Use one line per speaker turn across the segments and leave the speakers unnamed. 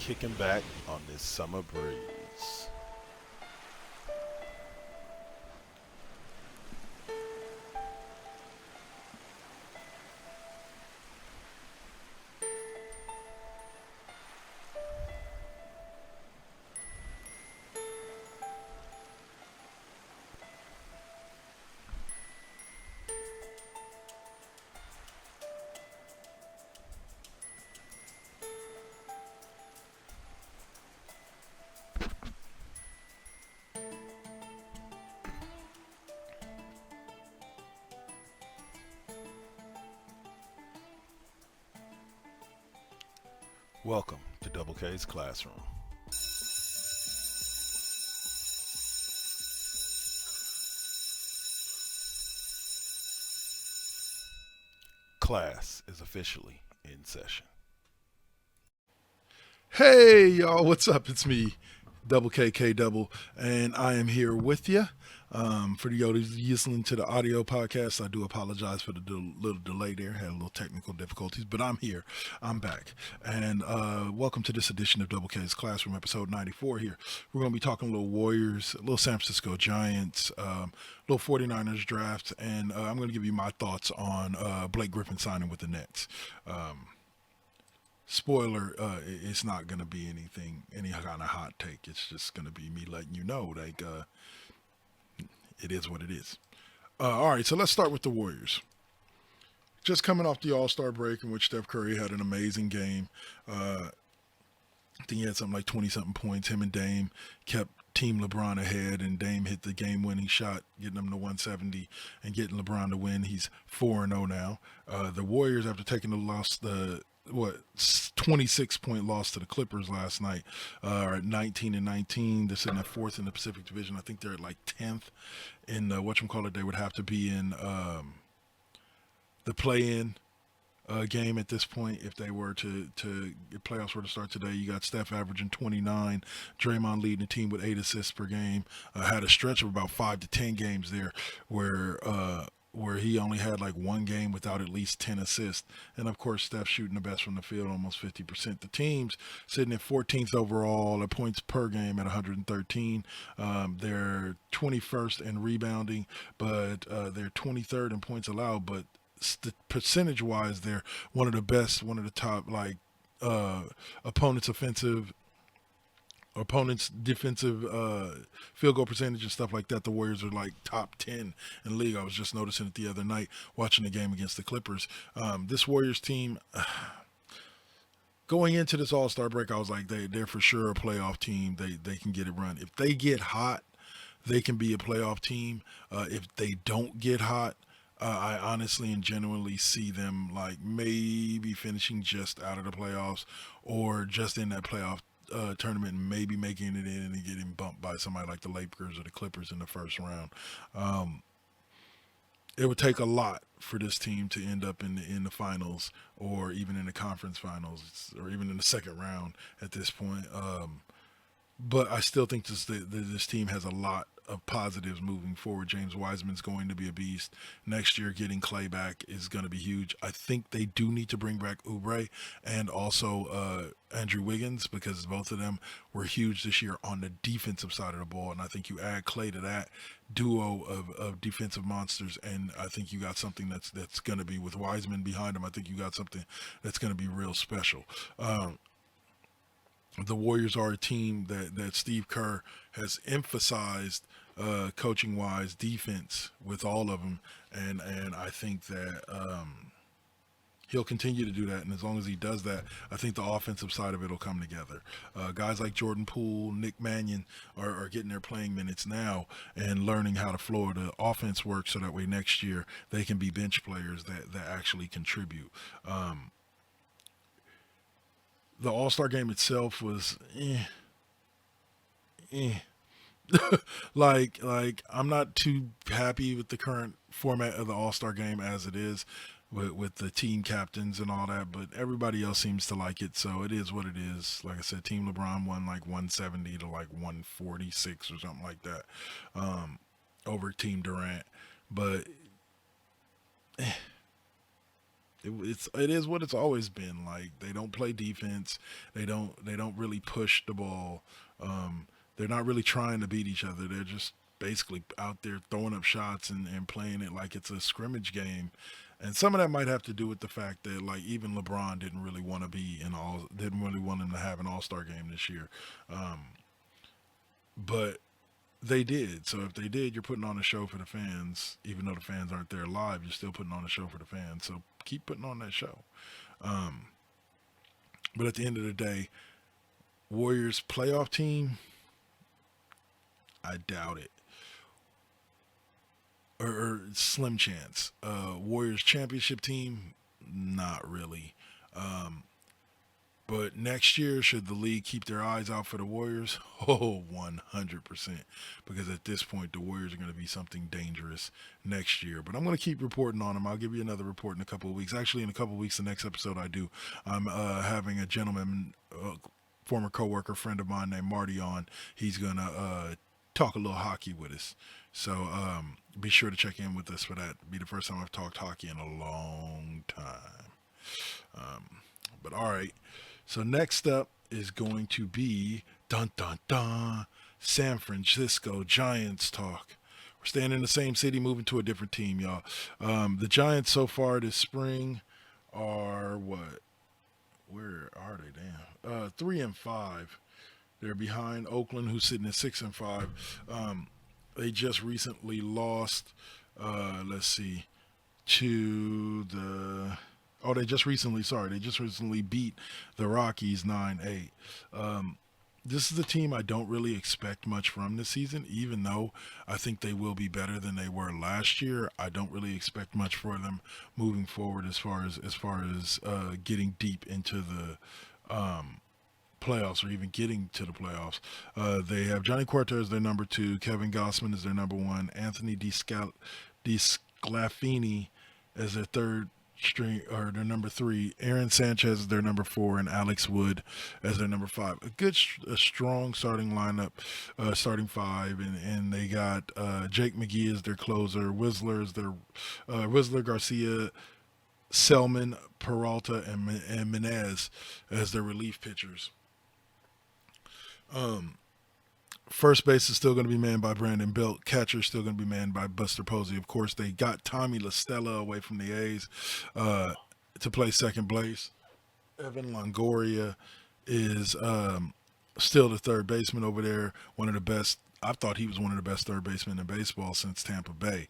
kicking back on this summer breeze. Welcome to Double K's Classroom. Class is officially in session.
Hey y'all, what's up? It's me, Double KK Double, and I am here with you. For the listening to the audio podcast, I do apologize for the little delay there. Had a little technical difficulties, but I'm here. I'm back, and welcome to this edition of Double K's Classroom, episode 94. Here, we're going to be talking a little Warriors, a little San Francisco Giants, little 49ers draft, and I'm going to give you my thoughts on Blake Griffin signing with the Nets. Spoiler, it's not going to be any kind of hot take. It's just going to be me letting you know, it is what it is. All right, so let's start with the Warriors. Just coming off the All-Star break in which Steph Curry had an amazing game. I think he had something like 20-something points. Him and Dame kept Team LeBron ahead, and Dame hit the game-winning shot, getting them to 170 and getting LeBron to win. He's 4-0 now. The Warriors, after taking the loss, 26-point loss to the Clippers last night, are at 19-19. They're sitting at fourth in the Pacific Division. I think they're at like 10th in whatchamacallit. They would have to be in the play-in game at this point if they were to if playoffs were to start today. You got Steph averaging 29, Draymond leading the team with 8 assists per game. Had a stretch of about 5 to 10 games there where he only had like one game without at least 10 assists. And of course, Steph shooting the best from the field, almost 50%. The team's sitting at 14th overall at points per game at 113. They're 21st in rebounding, but they're 23rd in points allowed. But percentage-wise, they're one of the best, one of the top opponents' defensive field goal percentage and stuff like that. The Warriors are like top 10 in the league. I was just noticing it the other night watching the game against the Clippers. This Warriors team, going into this All-Star break, I was like, they're for sure a playoff team. They can get it run. If they get hot, they can be a playoff team. If they don't get hot, I honestly and genuinely see them like maybe finishing just out of the playoffs or just in that playoff tournament and maybe making it in and getting bumped by somebody like the Lakers or the Clippers in the first round. It would take a lot for this team to end up in the finals or even in the conference finals or even in the second round at this point. But I still think this team has a lot of positives moving forward. James Wiseman's going to be a beast. Next year, getting Clay back is going to be huge. I think they do need to bring back Oubre and also Andrew Wiggins because both of them were huge this year on the defensive side of the ball. And I think you add Clay to that duo of defensive monsters, and I think you got something that's going to be, with Wiseman behind him, I think you got something that's going to be real special. The Warriors are a team that Steve Kerr has emphasized coaching wise defense with all of them, and I think that he'll continue to do that, and as long as he does that, I think the offensive side of it will come together. Guys like Jordan Poole, Nick Mannion are getting their playing minutes now and learning how the floor the offense works, so that way next year they can be bench players that actually contribute. The All-Star game itself was like I'm not too happy with the current format of the All-Star game as it is with the team captains and all that, but everybody else seems to like it, so it is what it is. Like I said, Team LeBron won like 170 to like 146 or something like that over Team Durant, but It is what it's always been. Like, they don't play defense. They don't really push the ball. They're not really trying to beat each other. They're just basically out there throwing up shots and playing it like it's a scrimmage game. And some of that might have to do with the fact that, like, even LeBron didn't really want him to have an All-Star game this year. Um, but they did. So if they did, you're putting on a show for the fans. Even though the fans aren't there live, you're still putting on a show for the fans. So keep putting on that show. Um, but at the end of the day, Warriors playoff team, I doubt it. Or slim chance. Warriors championship team, not really. Um, but next year, should the league keep their eyes out for the Warriors? Oh, 100%. Because at this point, the Warriors are going to be something dangerous next year. But I'm going to keep reporting on them. I'll give you another report in a couple of weeks. Actually, in a couple of weeks, the next episode I do, I'm having a gentleman, former coworker, friend of mine named Marty on. He's going to talk a little hockey with us. So be sure to check in with us for that. It'll be the first time I've talked hockey in a long time. Um, but all right. So next up is going to be dun dun dun San Francisco Giants talk. We're staying in the same city, moving to a different team, y'all. The Giants so far this spring are what? Where are they? Damn, 3-5. They're behind Oakland, who's sitting at 6-5. They just recently lost. Let's see, to the. Oh, they just recently. Sorry, they just recently beat the Rockies 9-8. This is a team I don't really expect much from this season, even though I think they will be better than they were last year. I don't really expect much for them moving forward as far as getting deep into the playoffs or even getting to the playoffs. They have Johnny Cueto as their number two, Kevin Gossman is their number one, Anthony DeSclafani as their third string or their number three, Aaron Sanchez is their number four, and Alex Wood as their number five. A strong starting lineup, starting five, and they got Jake McGee as their closer, Whistler Garcia, Selman, Peralta, and Menez as their relief pitchers. Um, First base is still going to be manned by Brandon Belt. Catcher is still going to be manned by Buster Posey. Of course, they got Tommy LaStella away from the A's uh, to play second base. Evan Longoria is still the third baseman over there. One of the best. I thought he was one of the best third basemen in baseball since Tampa Bay.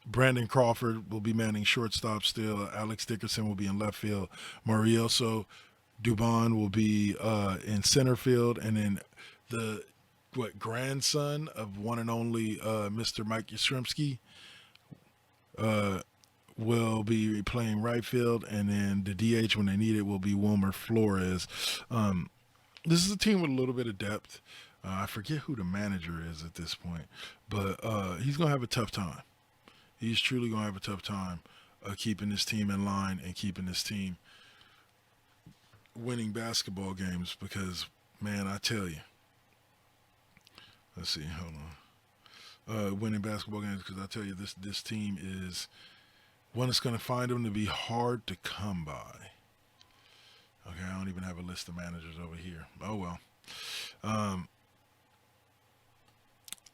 Brandon Crawford will be manning shortstop still. Alex Dickerson will be in left field. Marioso Dubon will be in center field, and then the grandson of one and only Mr. Mike Yastrzemski uh, will be playing right field, and then the DH when they need it will be Wilmer Flores. This is a team with a little bit of depth. I forget who the manager is at this point, but he's gonna have a tough time. He's truly gonna have a tough time keeping this team in line and keeping this team winning basketball games because, man, I tell you. Let's see, hold on. Winning basketball games because I tell you, this team is one that's going to find them to be hard to come by. Okay, I don't even have a list of managers over here. Oh well. Um,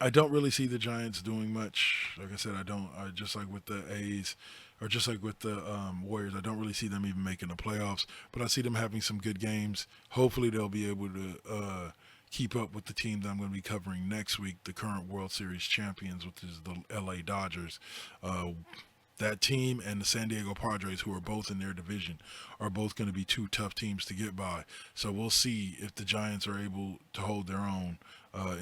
I don't really see the Giants doing much. Like I said, I don't. Just like with the A's, or just like with the Warriors, I don't really see them even making the playoffs. But I see them having some good games. Hopefully, they'll be able to keep up with the team that I'm going to be covering next week, the current World Series champions, which is the LA Dodgers. That team and the San Diego Padres, who are both in their division, are both going to be two tough teams to get by. So we'll see if the Giants are able to hold their own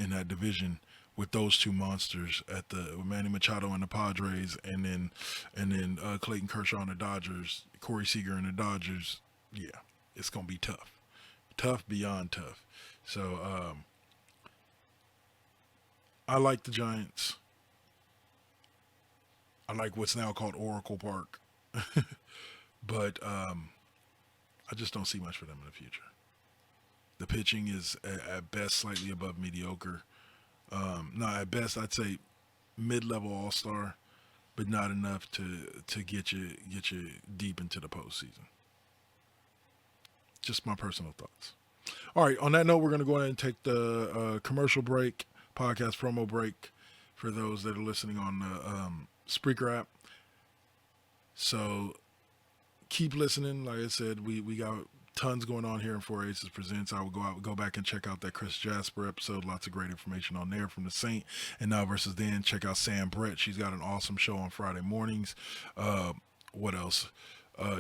in that division with those two monsters at the Manny Machado and the Padres, and then Clayton Kershaw and the Dodgers, Corey Seager and the Dodgers. Yeah, it's going to be tough beyond tough. So I like the Giants. I like what's now called Oracle Park, but I just don't see much for them in the future. The pitching is at best slightly above mediocre. No, at best I'd say mid-level all-star. but not enough to get you deep into the postseason. Just my personal thoughts. All right. On that note, we're going to go ahead and take the commercial break, podcast promo break, for those that are listening on the Spreaker app. So keep listening. Like I said, we got tons going on here in 4 Aces Presents. I will go back and check out that Chris Jasper episode. Lots of great information on there from the Saint and Now versus Then. Check out Sam Brett. She's got an awesome show on Friday mornings. What else?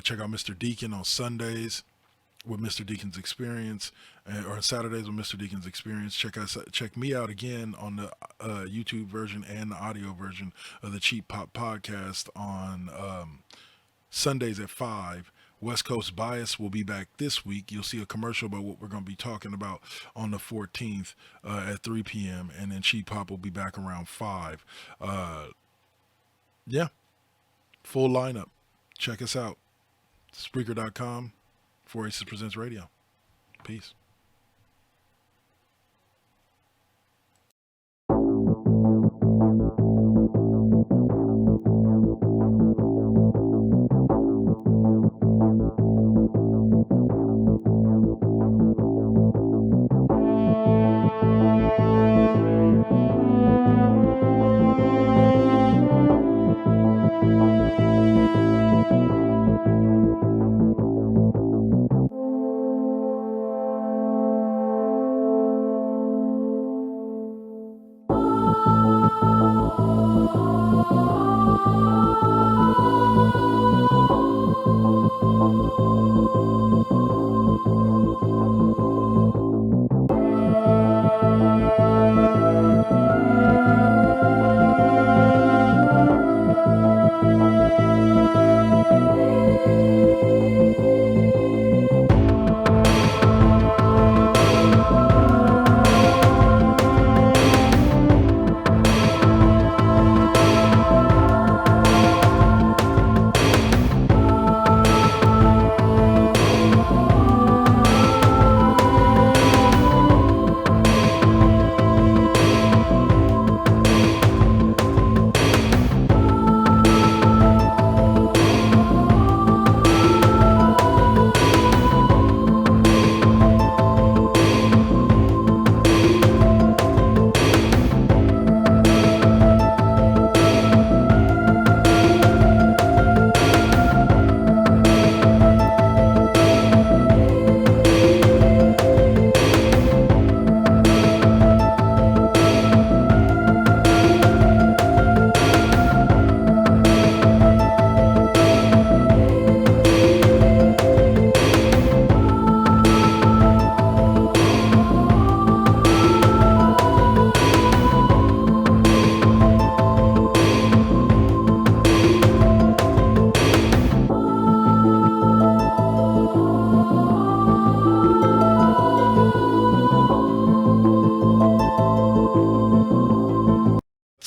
Check out Mr. Deacon on Sundays with Mr. Deacon's Experience, or Saturdays with Mr. Deacon's Experience. Check me out again on the YouTube version and the audio version of the Cheap Pop Podcast on Sundays at 5. West Coast Bias will be back this week. You'll see a commercial about what we're going to be talking about on the 14th at 3 p.m. And then Cheap Pop will be back around 5. Yeah, full lineup. Check us out. Spreaker.com. 4 Aces Presents Radio. Peace.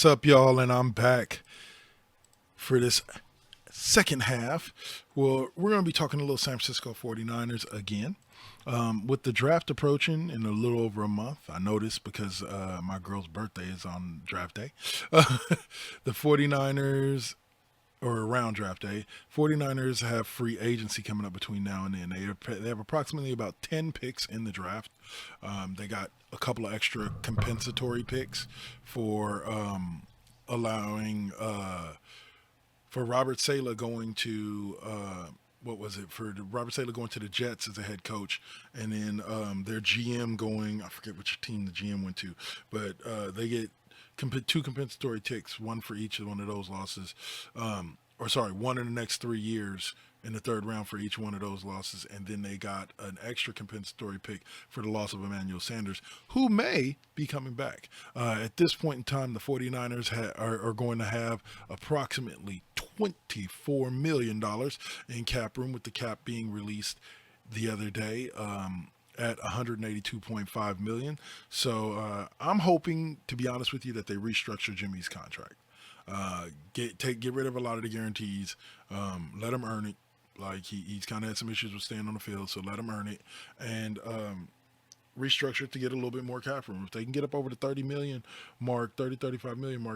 What's up, y'all? And I'm back for this second half. Well, we're going to be talking a little San Francisco 49ers again. With the draft approaching in a little over a month, I noticed because my girl's birthday is on draft day. The 49ers, or around draft day, 49ers have free agency coming up between now and then. They have approximately about 10 picks in the draft. They got a couple of extra compensatory picks for allowing for Robert Saleh going to Robert Saleh going to the Jets as a head coach, and then their GM going, I forget which team the GM went to, but they get two compensatory ticks, one for each of one of those losses, one in the next 3 years in the third round for each one of those losses, and then they got an extra compensatory pick for the loss of Emmanuel Sanders, who may be coming back. At this point in time, the 49ers are going to have approximately $24 million in cap room, with the cap being released the other day at $182.5 million. So I'm hoping, to be honest with you, that they restructure Jimmy's contract. Get rid of a lot of the guarantees. Let him earn it. Like he's kind of had some issues with staying on the field, so let him earn it, and restructure it to get a little bit more cap room. If they can get up over the 35 million mark,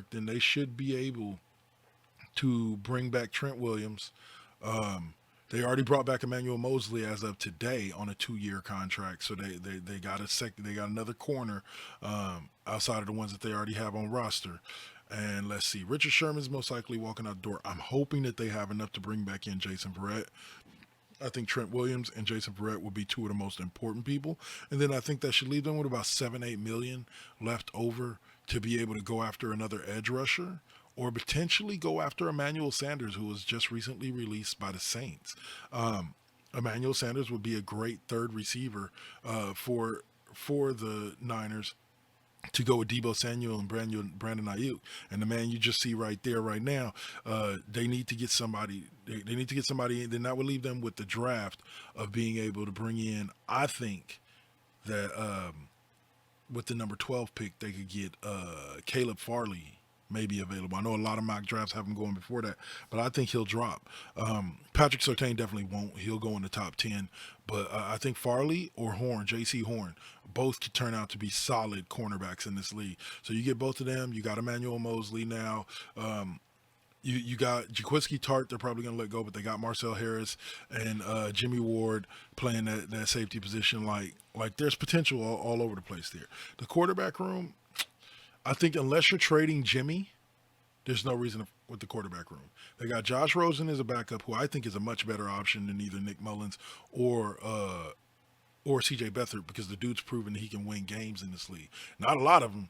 then they should be able to bring back Trent Williams. They already brought back Emmanuel Mosley as of today on a 2-year contract, so they got they got another corner outside of the ones that they already have on roster. And let's see, Richard Sherman's most likely walking out the door. I'm hoping that they have enough to bring back in Jason Verrett. I think Trent Williams and Jason Verrett will be two of the most important people. And then I think that should leave them with about 7-8 million left over to be able to go after another edge rusher or potentially go after Emmanuel Sanders, who was just recently released by the Saints. Emmanuel Sanders would be a great third receiver for the Niners to go with Deebo Samuel and Brandon Ayuk. And the man you just see right there, right now, they need to get somebody. They need to get somebody in. Then that would leave them with the draft of being able to bring in. I think that with the number 12 pick, they could get Caleb Farley maybe available. I know a lot of mock drafts have him going before that, but I think he'll drop. Patrick Surtain definitely won't. He'll go in the top 10. But I think Farley or Horn, J.C. Horn, both could turn out to be solid cornerbacks in this league. So you get both of them. You got Emmanuel Mosley now. You got Jaquiski Tart, they're probably going to let go, but they got Marcel Harris and Jimmy Ward playing that safety position. Like there's potential all over the place there. The quarterback room, I think unless you're trading Jimmy, there's no reason with the quarterback room. They got Josh Rosen as a backup, who I think is a much better option than either Nick Mullins or C.J. Beathard, because the dude's proven that he can win games in this league. Not a lot of them,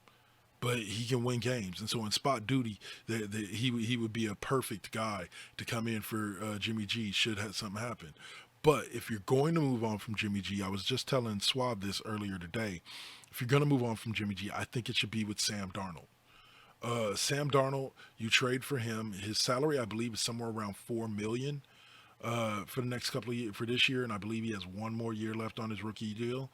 but he can win games. And so in spot duty, he would be a perfect guy to come in for Jimmy G should something happen. But if you're going to move on from Jimmy G, I was just telling Swab this earlier today, if you're going to move on from Jimmy G, I think it should be with Sam Darnold. Sam Darnold, you trade for him. His salary, I believe, is somewhere around $4 million for the next couple of years, for this year, and I believe he has one more year left on his rookie deal.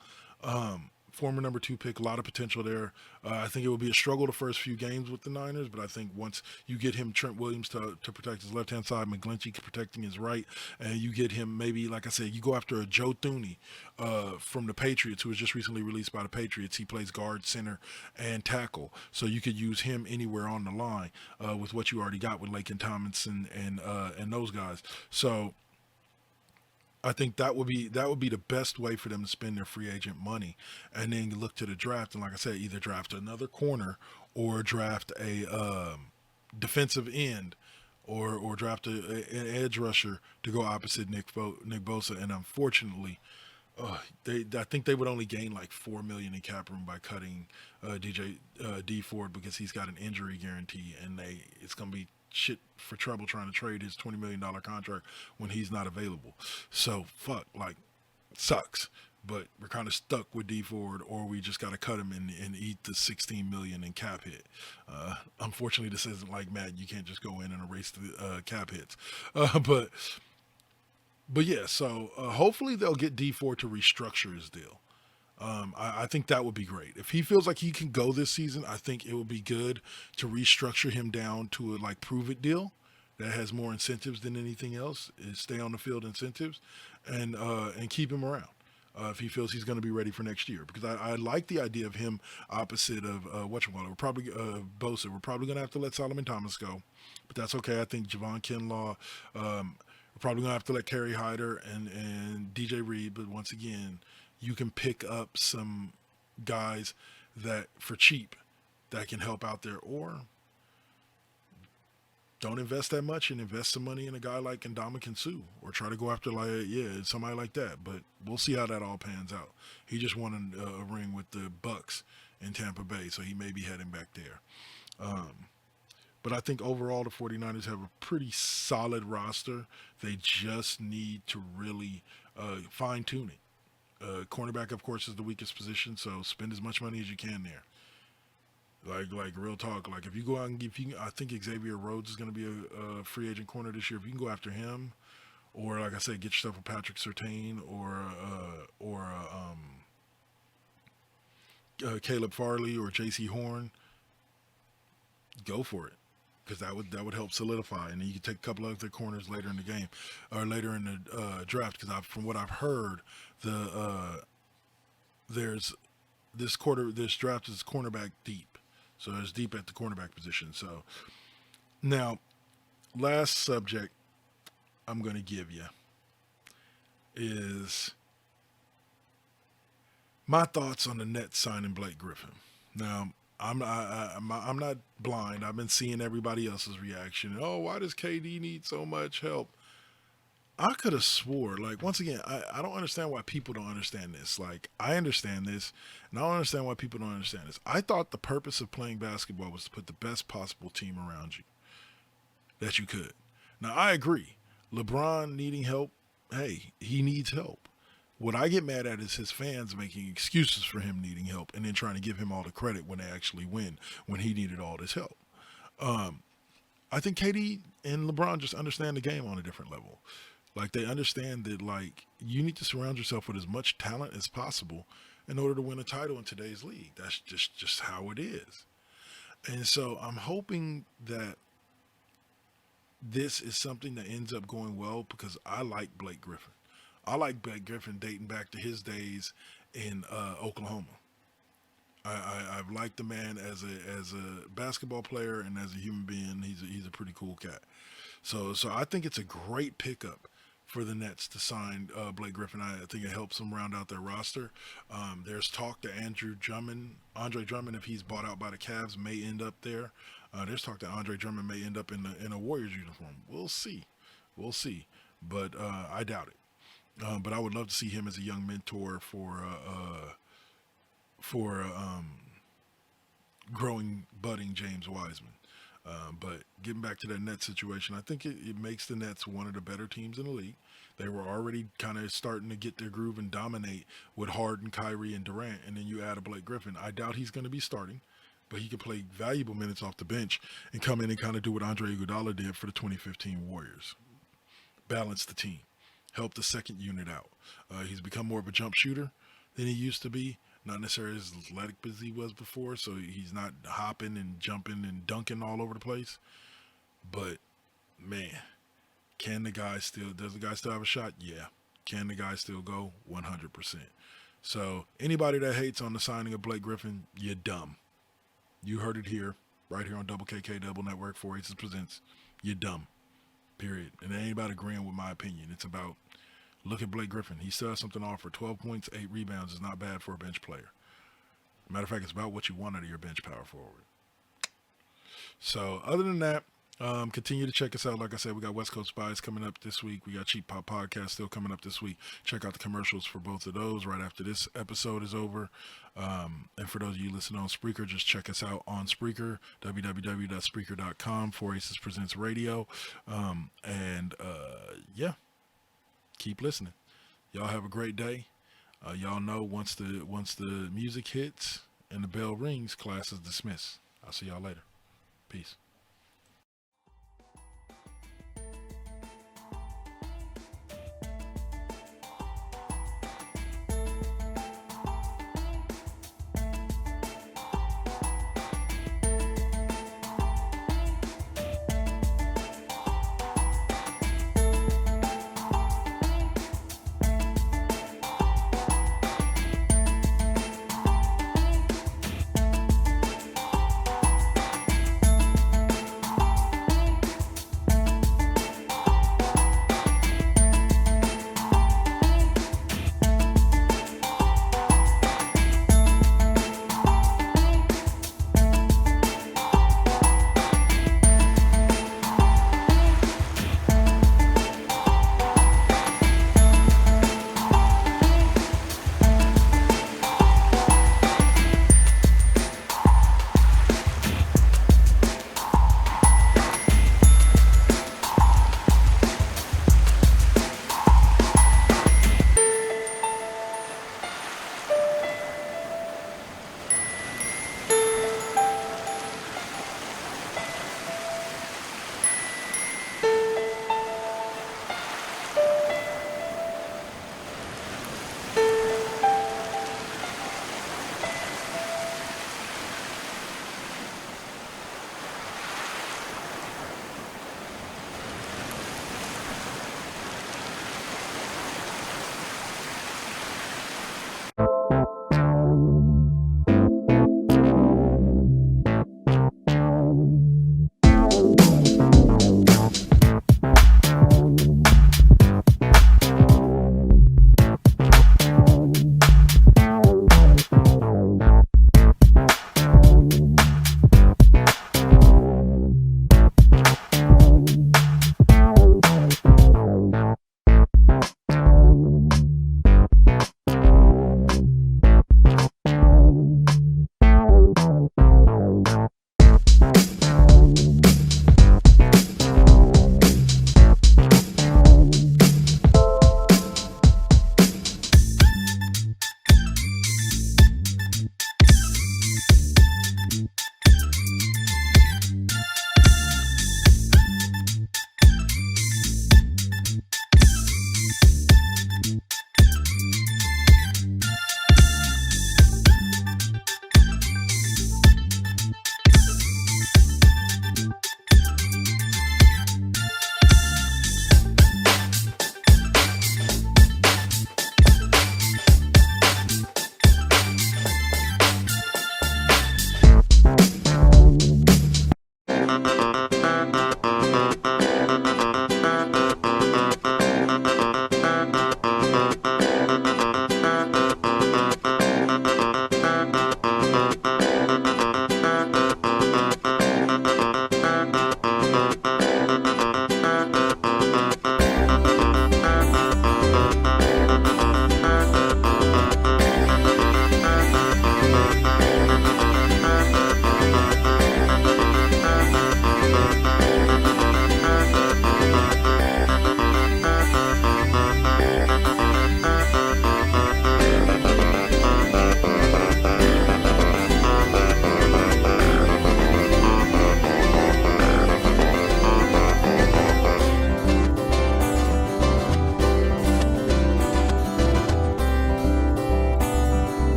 Former number 2 pick, a lot of potential there. I think it will be a struggle the first few games with the Niners, but I think once you get him Trent Williams to protect his left-hand side, McGlinchey protecting his right, and you get him maybe, like I said, you go after a Joe Thuney from the Patriots, who was just recently released by the Patriots. He plays guard, center, and tackle, so you could use him anywhere on the line with what you already got with Laken Tomlinson and those guys. So I think that would be the best way for them to spend their free agent money, and then look to the draft. And like I said, either draft another corner or draft a defensive end, or draft an edge rusher to go opposite Nick Bosa. And unfortunately, I think they would only gain like $4 million in cap room by cutting D Ford, because he's got an injury guarantee, and it's going to be shit for trouble trying to trade his $20 million contract when he's not available. So sucks, but we're kind of stuck with D Ford, or we just got to cut him and eat the $16 million in cap hit. Unfortunately, this isn't like Matt. You can't just go in and erase the cap hits. But yeah, so hopefully they'll get D Ford to restructure his deal. I think that would be great. If he feels like he can go this season, I think it would be good to restructure him down to a prove it deal that has more incentives than anything else. Is stay on the field incentives, and keep him around if he feels he's going to be ready for next year. Because I like the idea of him opposite of we're probably Bosa. We're probably going to have to let Solomon Thomas go, but that's okay. I think Javon Kinlaw. We're probably going to have to let Kerry Hyder and DJ Reed, but once again, you can pick up some guys that for cheap that can help out there, or don't invest that much and invest some money in a guy like Ndamukong Suh, or try to go after somebody like that. But we'll see how that all pans out. He just won a ring with the Bucks in Tampa Bay, so he may be heading back there. But I think overall the 49ers have a pretty solid roster. They just need to really fine-tune it. Cornerback, of course, is the weakest position, so spend as much money as you can there. Like real talk. Like if you go out and I think Xavier Rhodes is going to be a free agent corner this year. If you can go after him, or like I said, get yourself a Patrick Surtain or Caleb Farley or J.C. Horn, go for it. Because that would help solidify, and then you can take a couple of other corners later in the game, or later in the draft. Because from what I've heard, this draft is cornerback deep, so it's deep at the cornerback position. So now, last subject I'm going to give you is my thoughts on the Nets signing Blake Griffin. Now, I'm not blind. I've been seeing everybody else's reaction. Oh, why does KD need so much help? I could have swore, like, once again, I don't understand why people don't understand this. Like, I understand this, and I don't understand why people don't understand this. I thought the purpose of playing basketball was to put the best possible team around you that you could. Now, I agree. LeBron needing help, hey, he needs help. What I get mad at is his fans making excuses for him needing help and then trying to give him all the credit when they actually win, when he needed all this help. I think KD and LeBron just understand the game on a different level. Like, they understand that, like, you need to surround yourself with as much talent as possible in order to win a title in today's league. That's just how it is. And so I'm hoping that this is something that ends up going well because I like Blake Griffin. I like Blake Griffin dating back to his days in Oklahoma. I've liked the man as a basketball player and as a human being. He's a pretty cool cat. So I think it's a great pickup for the Nets to sign Blake Griffin. I think it helps them round out their roster. There's talk that Andre Drummond, if he's bought out by the Cavs, may end up there. There's talk that Andre Drummond may end up in a Warriors uniform. We'll see, but I doubt it. But I would love to see him as a young mentor for growing, budding James Wiseman. But getting back to that Nets situation, I think it makes the Nets one of the better teams in the league. They were already kind of starting to get their groove and dominate with Harden, Kyrie, and Durant, and then you add a Blake Griffin. I doubt he's going to be starting, but he can play valuable minutes off the bench and come in and kind of do what Andre Iguodala did for the 2015 Warriors. Balance the team. Help the second unit out. He's become more of a jump shooter than he used to be. Not necessarily as athletic as he was before, so he's not hopping and jumping and dunking all over the place. But, man, does the guy still have a shot? Yeah. Can the guy still go? 100%. So anybody that hates on the signing of Blake Griffin, you're dumb. You heard it here, right here on Double KK Double Network 4 Aces Presents. You're dumb. Period. And there ain't about agreeing with my opinion. It's about, look at Blake Griffin. He still has something to offer. 12 points, 8 rebounds is not bad for a bench player. Matter of fact, it's about what you want out of your bench power forward. So other than that, continue to check us out. Like I said, we got West Coast Spies coming up this week. We got Cheap Pop Podcast still coming up this week. Check out the commercials for both of those right after this episode is over. And for those of you listening on Spreaker, just check us out on Spreaker, www.spreaker.com, 4 Aces Presents Radio. Yeah, keep listening. Y'all have a great day. Y'all know once the music hits and the bell rings, class is dismissed. I'll see y'all later. Peace.